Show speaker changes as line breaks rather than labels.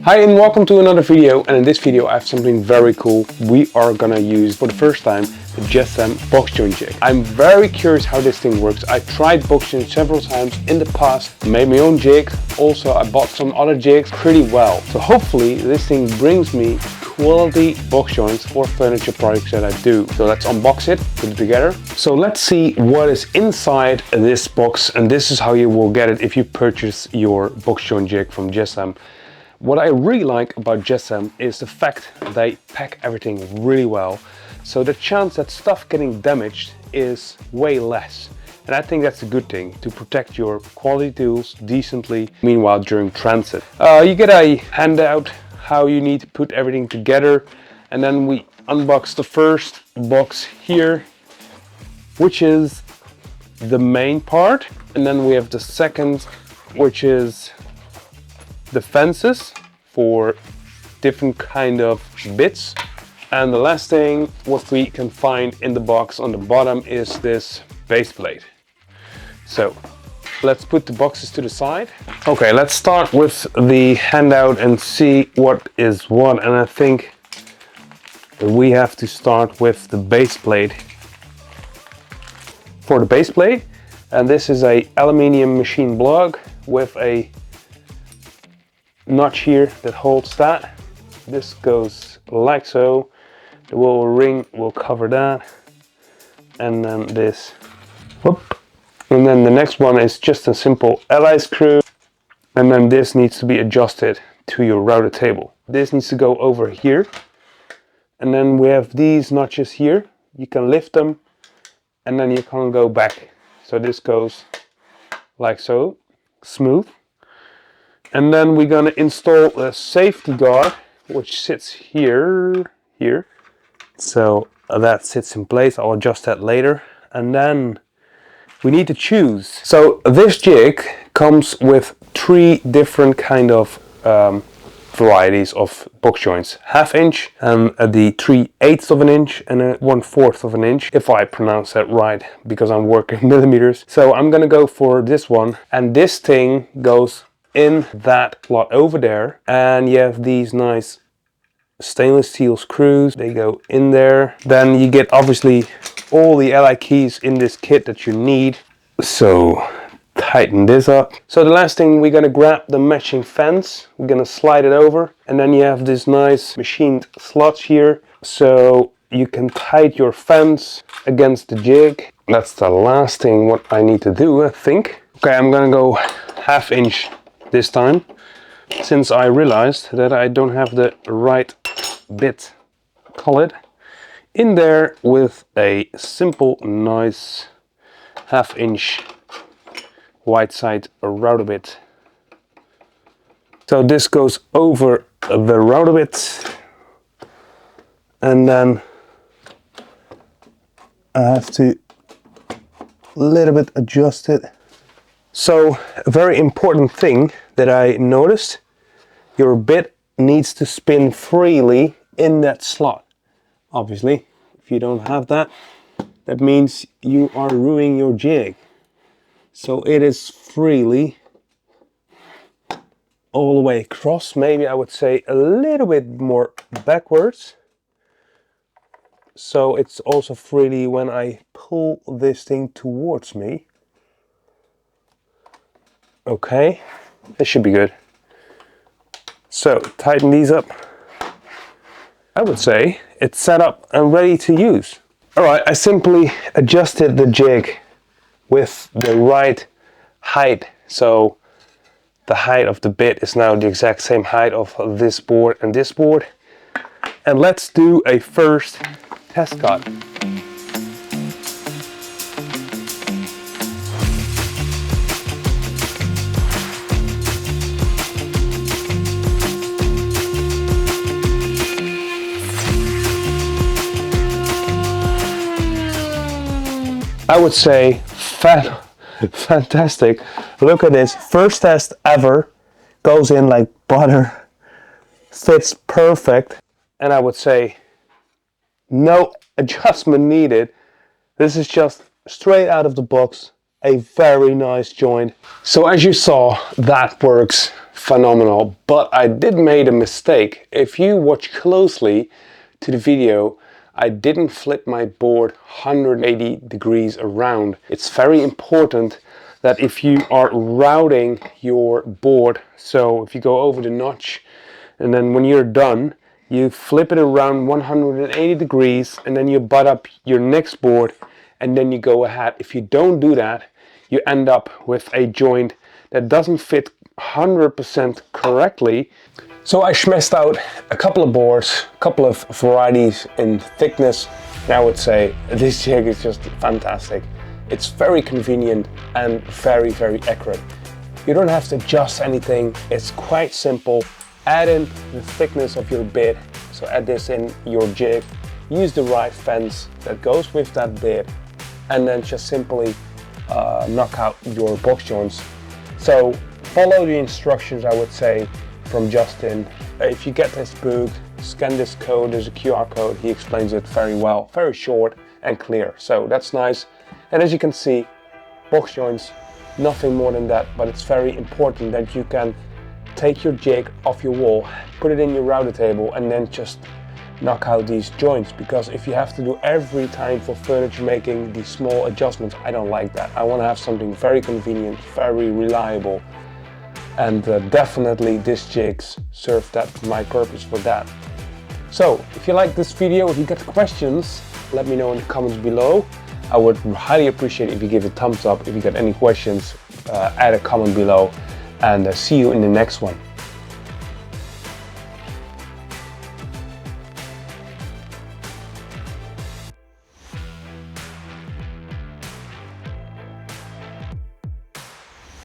Hi and welcome to another video, and in this video I have something very cool. We are gonna use for the first time the Jessem Box Joint Jig. I'm very curious how this thing works. I tried box joints several times in the past, made my own jigs, also I bought some other jigs pretty well. So hopefully this thing brings me quality box joints for furniture projects that I do. So let's unbox it, put it together. So let's see what is inside this box, and this is how you will get it if you purchase your box joint jig from Jessem. What I really like about Jessem is the fact they pack everything really well, so the chance that stuff getting damaged is way less. And I think that's a good thing, to protect your quality tools decently, meanwhile during transit. You get a handout how you need to put everything together, and then we unbox the first box here, which is the main part, and then we have the second, which is the fences for different kind of bits, and the last thing what we can find in the box on the bottom is this base plate. So let's put the boxes to the side. Okay, let's start with the handout and see what is what, and I think we have to start with the base plate. For the base plate, and this is a aluminium machine block with a notch here that holds that. This goes like so. The little ring will cover that, and then this, whoop. And then the next one is just a simple Alli screw, and then this needs to be adjusted to your router table. This needs to go over here, and then we have these notches here. You can lift them, and then you can go back. So this goes like so, smooth. And then we're gonna install a safety guard, which sits here. So that sits in place. I'll adjust that later. And then we need to choose. So this jig comes with 3 different kind of varieties of box joints: 1/2 inch, and the 3/8 of an inch, and a 1/4 of an inch, if I pronounce that right, because I'm working millimeters. So I'm gonna go for this one, and this thing goes in that slot over there, and you have these nice stainless steel screws. They go in there. Then you get obviously all the Alli keys in this kit that you need. So tighten this up. So the last thing, we're gonna grab the matching fence. We're gonna slide it over, and then you have this nice machined slots here, so you can tighten your fence against the jig. That's the last thing what I need to do, I think. Okay, I'm gonna go 1/2 inch this time, since I realized that I don't have the right bit colored in there, with a simple nice 1/2 inch wide side router bit. So this goes over the router bit, and then I have to a little bit adjust it. So a very important thing that I noticed, your bit needs to spin freely in that slot. Obviously, if you don't have that, that means you are ruining your jig. So it is freely all the way across. Maybe I would say a little bit more backwards. So it's also freely when I pull this thing towards me. Okay, this should be good. So tighten these up. I would say it's set up and ready to use. All right, I simply adjusted the jig with the right height. So the height of the bit is now the exact same height of this board and this board. And let's do a first test cut. I would say fantastic. Look at this, first test ever, goes in like butter, fits perfect, and I would say no adjustment needed. This is just straight out of the box, a very nice joint. So as you saw, that works phenomenal, but I did make a mistake. If you watch closely to the video, I didn't flip my board 180 degrees around. It's very important that if you are routing your board, so if you go over the notch and then when you're done, you flip it around 180 degrees and then you butt up your next board and then you go ahead. If you don't do that, you end up with a joint that doesn't fit 100% correctly. So I smashed out a couple of boards, a couple of varieties in thickness, and I would say this jig is just fantastic. It's very convenient and very, very accurate. You don't have to adjust anything, it's quite simple. Add in the thickness of your bit, so add this in your jig, use the right fence that goes with that bit, and then just simply knock out your box joints. So follow the instructions, I would say, from Justin. If you get this book, scan this code, there's a QR code, he explains it very well, very short and clear, so that's nice. And as you can see, box joints, nothing more than that, but it's very important that you can take your jig off your wall, put it in your router table, and then just knock out these joints, because if you have to do every time for furniture making these small adjustments, I don't like that. I want to have something very convenient, very reliable, and definitely this jigs serve that my purpose for that. So if you like this video, if you got questions, let me know in the comments below. I would highly appreciate if you give a thumbs up. If you got any questions, add a comment below, and see you in the next one.